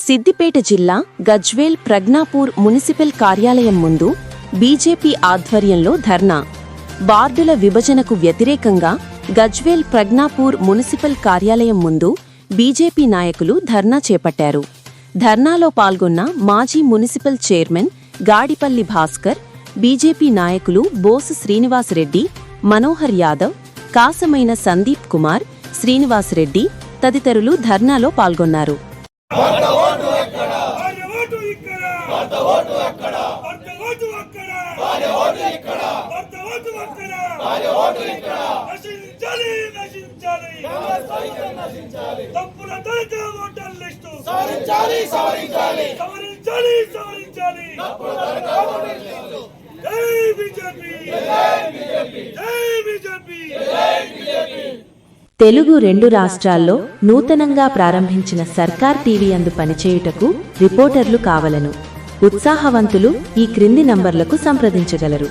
సిద్దిపేట జిల్లా గజ్వేల్ ప్రజ్ఞాపూర్ మున్సిపల్ కార్యాలయం ముందు బీజేపీ ఆధ్వర్యంలో ధర్నా. వార్డుల విభజనకు వ్యతిరేకంగా గజ్వేల్ ప్రజ్ఞాపూర్ మున్సిపల్ కార్యాలయం ముందు బీజేపీ నాయకులు ధర్నా చేపట్టారు. ధర్నాలో పాల్గొన్న మాజీ municipal chairman Gadipalli Bhaskar, BJP నాయకులు బోసు శ్రీనివాసరెడ్డి, మనోహర్ యాదవ్, కాసమైన సందీప్ కుమార్, శ్రీనివాసరెడ్డి తదితరులు ధర్నాలో పాల్గొన్నారు. తెలుగు 2 రాష్ట్రాల్లో నూతనంగా ప్రారంభించిన సర్కార్ టీవీ యందు పనిచేయుటకు రిపోర్టర్లు కావలను. ఉత్సాహవంతులు ఈ క్రింది నంబర్లకు సంప్రదించగలరు.